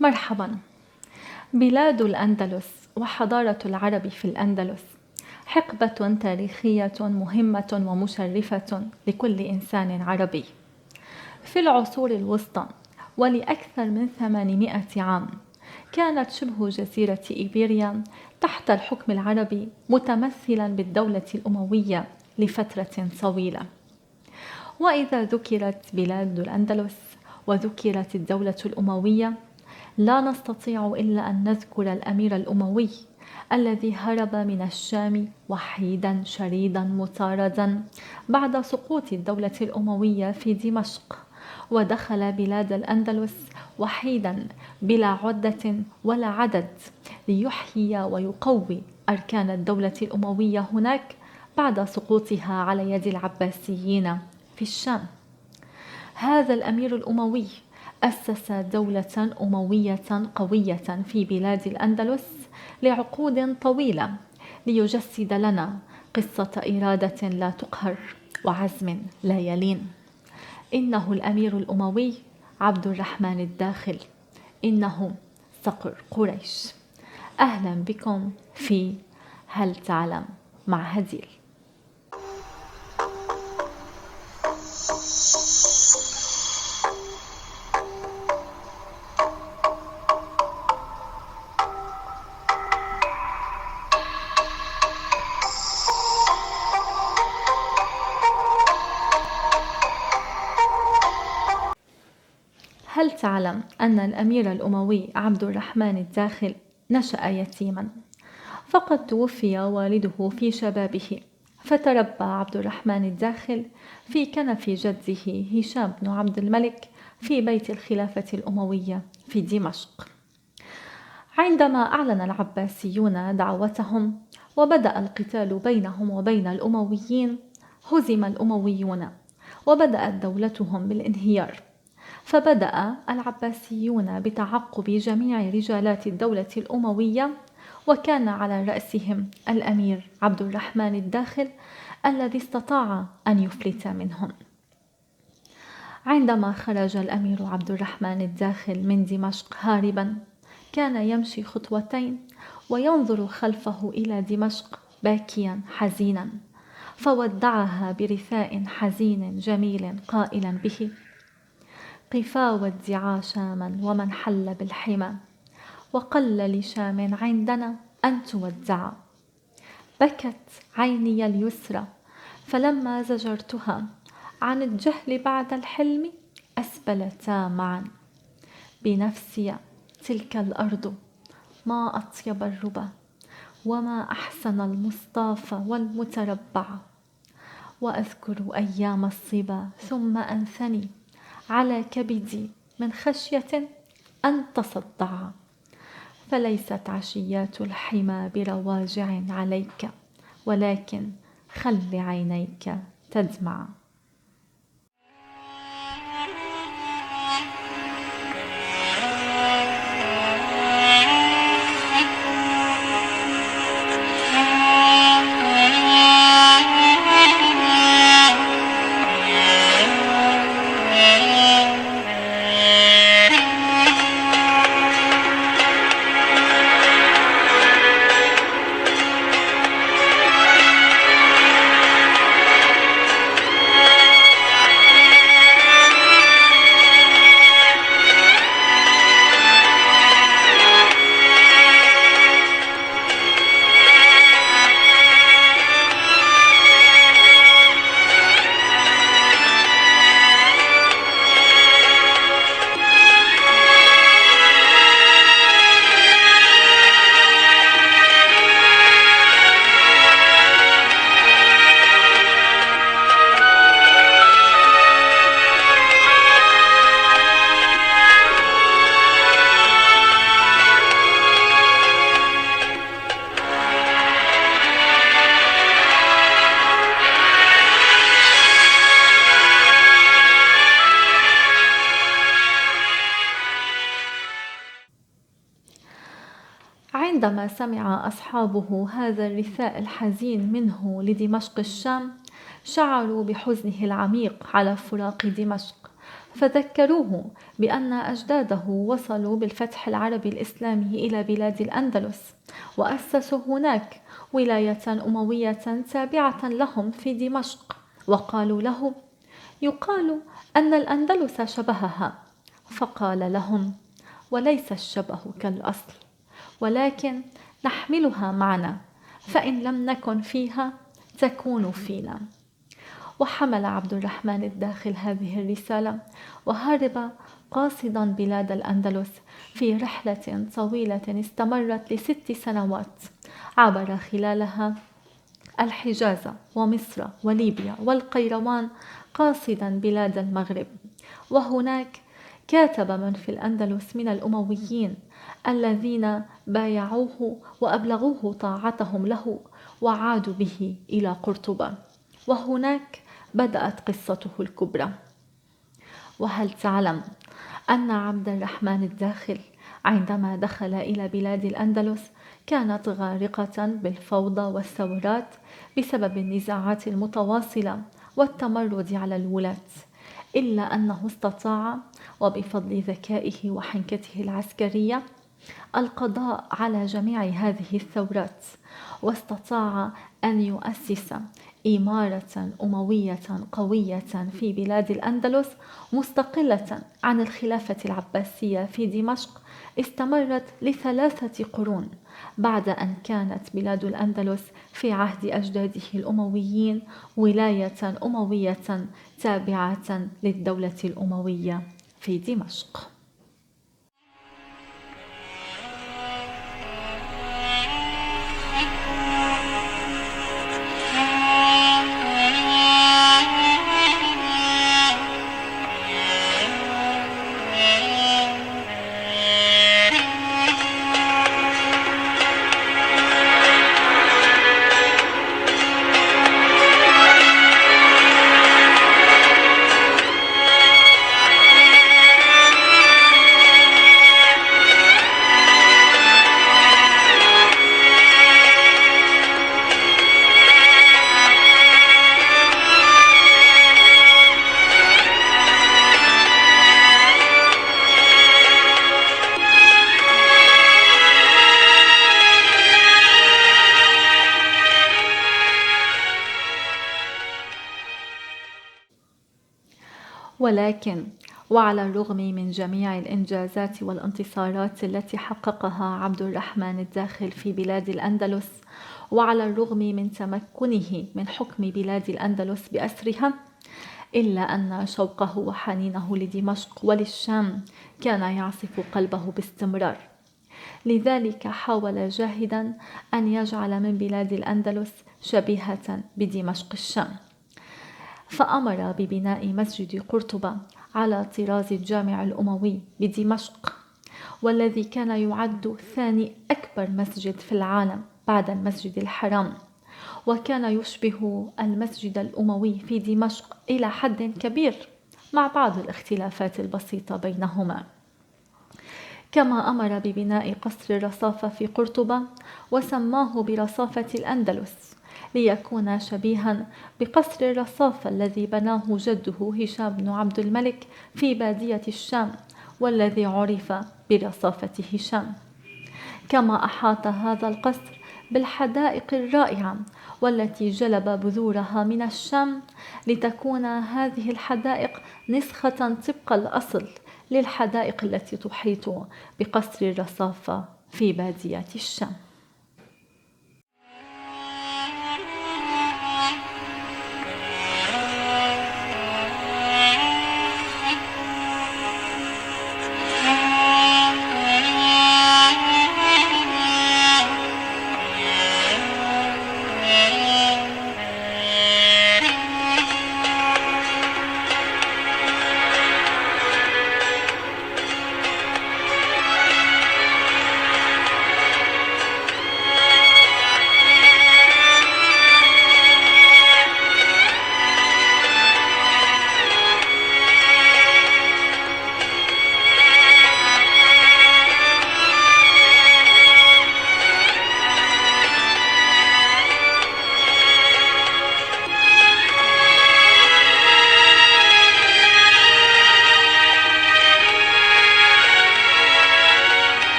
مرحبا. بلاد الأندلس وحضارة العرب في الأندلس حقبة تاريخية مهمة ومشرفة لكل إنسان عربي. في العصور الوسطى ولأكثر من 800 عام كانت شبه جزيرة إيبيريا تحت الحكم العربي متمثلا بالدولة الأموية لفترة طويلة. وإذا ذكرت بلاد الأندلس وذكرت الدولة الأموية لا نستطيع إلا أن نذكر الأمير الأموي الذي هرب من الشام وحيدا شريدا مطاردا بعد سقوط الدولة الأموية في دمشق، ودخل بلاد الأندلس وحيدا بلا عدة ولا عدد ليحيي ويقوي أركان الدولة الأموية هناك بعد سقوطها على يد العباسيين في الشام. هذا الأمير الأموي أسس دولة أموية قوية في بلاد الأندلس لعقود طويلة ليجسد لنا قصة إرادة لا تقهر وعزم لا يلين. إنه الأمير الأموي عبد الرحمن الداخل، إنه صقر قريش. أهلا بكم في هل تعلم مع هديل. هل تعلم أن الأمير الأموي عبد الرحمن الداخل نشأ يتيما، فقد توفي والده في شبابه، فتربى عبد الرحمن الداخل في كنف جده هشام بن عبد الملك في بيت الخلافة الأموية في دمشق. عندما أعلن العباسيون دعوتهم وبدأ القتال بينهم وبين الأمويين، هزم الأمويون وبدأت دولتهم بالانهيار، فبدأ العباسيون بتعقب جميع رجالات الدولة الأموية، وكان على رأسهم الأمير عبد الرحمن الداخل الذي استطاع أن يفلت منهم. عندما خرج الأمير عبد الرحمن الداخل من دمشق هاربا، كان يمشي خطوتين وينظر خلفه إلى دمشق باكيا حزينا، فودعها برثاء حزين جميل قائلا به: قفا ودعا شاما ومن حل بالحمى، وقل لشام عندنا أن تودعا. بكت عيني اليسرى فلما زجرتها عن الجهل بعد الحلم أسبلتا معا. بنفسي تلك الأرض ما أطيب الربا، وما أحسن المصطافى والمتربع. وأذكر أيام الصبا ثم أنثني على كبدي من خشية أن تصدع. فليست عشيات الحمى برواجع عليك، ولكن خل عينيك تدمع. عندما سمع أصحابه هذا الرثاء الحزين منه لدمشق الشام، شعروا بحزنه العميق على فراق دمشق فذكروه بأن أجداده وصلوا بالفتح العربي الإسلامي إلى بلاد الأندلس، وأسسوا هناك ولاية أموية تابعة لهم في دمشق، وقالوا له: يقال أن الأندلس شبهها. فقال لهم: وليس الشبه كالأصل، ولكن نحملها معنا، فإن لم نكن فيها تكون فينا. وحمل عبد الرحمن الداخل هذه الرسالة وهرب قاصدا بلاد الأندلس في رحلة طويلة استمرت ل6 سنوات، عبر خلالها الحجاز ومصر وليبيا والقيروان قاصدا بلاد المغرب. وهناك كاتب من في الأندلس من الأمويين الذين بايعوه وأبلغوه طاعتهم له وعادوا به إلى قرطبة، وهناك بدأت قصته الكبرى. وهل تعلم أن عبد الرحمن الداخل عندما دخل إلى بلاد الأندلس كانت غارقة بالفوضى والثورات بسبب النزاعات المتواصلة والتمرد على الولاة، إلا أنه استطاع وبفضل ذكائه وحنكته العسكرية القضاء على جميع هذه الثورات، واستطاع أن يؤسس إمارة أموية قوية في بلاد الأندلس مستقلة عن الخلافة العباسية في دمشق، استمرت ل3 قرون، بعد أن كانت بلاد الأندلس في عهد أجداده الأمويين ولاية أموية تابعة للدولة الأموية في دمشق. ولكن وعلى الرغم من جميع الإنجازات والانتصارات التي حققها عبد الرحمن الداخل في بلاد الأندلس، وعلى الرغم من تمكنه من حكم بلاد الأندلس بأسرها، إلا أن شوقه وحنينه لدمشق وللشام كان يعصف قلبه باستمرار. لذلك حاول جاهدا أن يجعل من بلاد الأندلس شبيهة بدمشق الشام، فأمر ببناء مسجد قرطبة على طراز الجامع الأموي بدمشق، والذي كان يعد ثاني أكبر مسجد في العالم بعد المسجد الحرام، وكان يشبه المسجد الأموي في دمشق إلى حد كبير مع بعض الاختلافات البسيطة بينهما. كما أمر ببناء قصر الرصافة في قرطبة وسماه برصافة الأندلس، ليكون شبيها بقصر الرصافة الذي بناه جده هشام بن عبد الملك في بادية الشام، والذي عرف برصافة هشام. كما أحاط هذا القصر بالحدائق الرائعة والتي جلب بذورها من الشام، لتكون هذه الحدائق نسخة طبق الأصل للحدائق التي تحيط بقصر الرصافة في بادية الشام.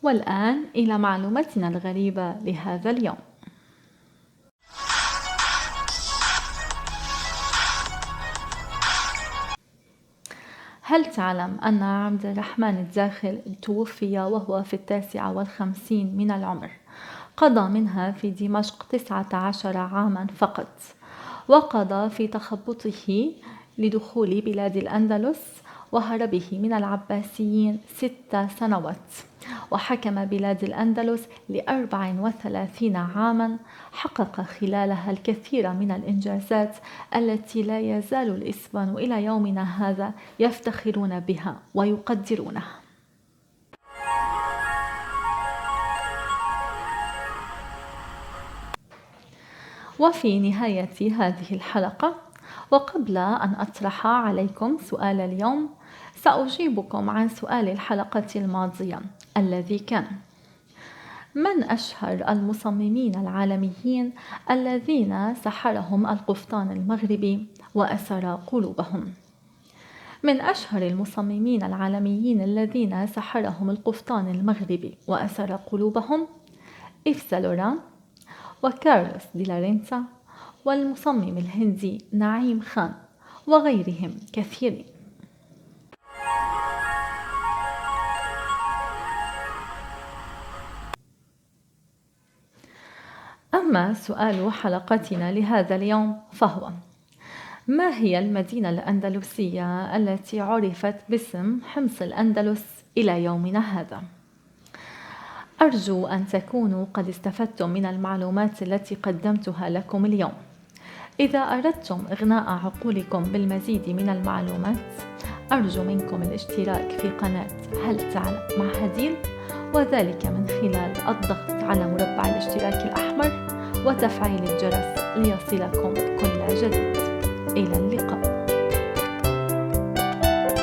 والآن إلى معلومتنا الغريبة لهذا اليوم. هل تعلم أن عبد الرحمن الداخل توفي وهو في 59 من العمر؟ قضى منها في دمشق 19 عاما فقط، وقضى في تخبطه لدخول بلاد الأندلس وهربه من العباسيين 6 سنوات، وحكم بلاد الأندلس ل34 عاما، حقق خلالها الكثير من الإنجازات التي لا يزال الإسبان إلى يومنا هذا يفتخرون بها ويقدرونها. وفي نهاية هذه الحلقة، وقبل أن أطرح عليكم سؤال اليوم، سأجيبكم عن سؤال الحلقة الماضية الذي كان: من أشهر المصممين العالميين الذين سحرهم القفطان المغربي وأسر قلوبهم؟ من أشهر المصممين العالميين الذين سحرهم القفطان المغربي وأسر قلوبهم إيف سان لوران، وكارلوس دي لارينتا، والمصمم الهندي نعيم خان، وغيرهم كثيرين. أما سؤال حلقتنا لهذا اليوم فهو: ما هي المدينة الأندلسية التي عرفت باسم حمص الأندلس إلى يومنا هذا؟ أرجو أن تكونوا قد استفدتم من المعلومات التي قدمتها لكم اليوم. إذا أردتم إغناء عقولكم بالمزيد من المعلومات، أرجو منكم الاشتراك في قناة هل تعلم مع هديل، وذلك من خلال الضغط على مربع الاشتراك الأحمر وتفعيل الجرس ليصلكم كل جديد. إلى اللقاء.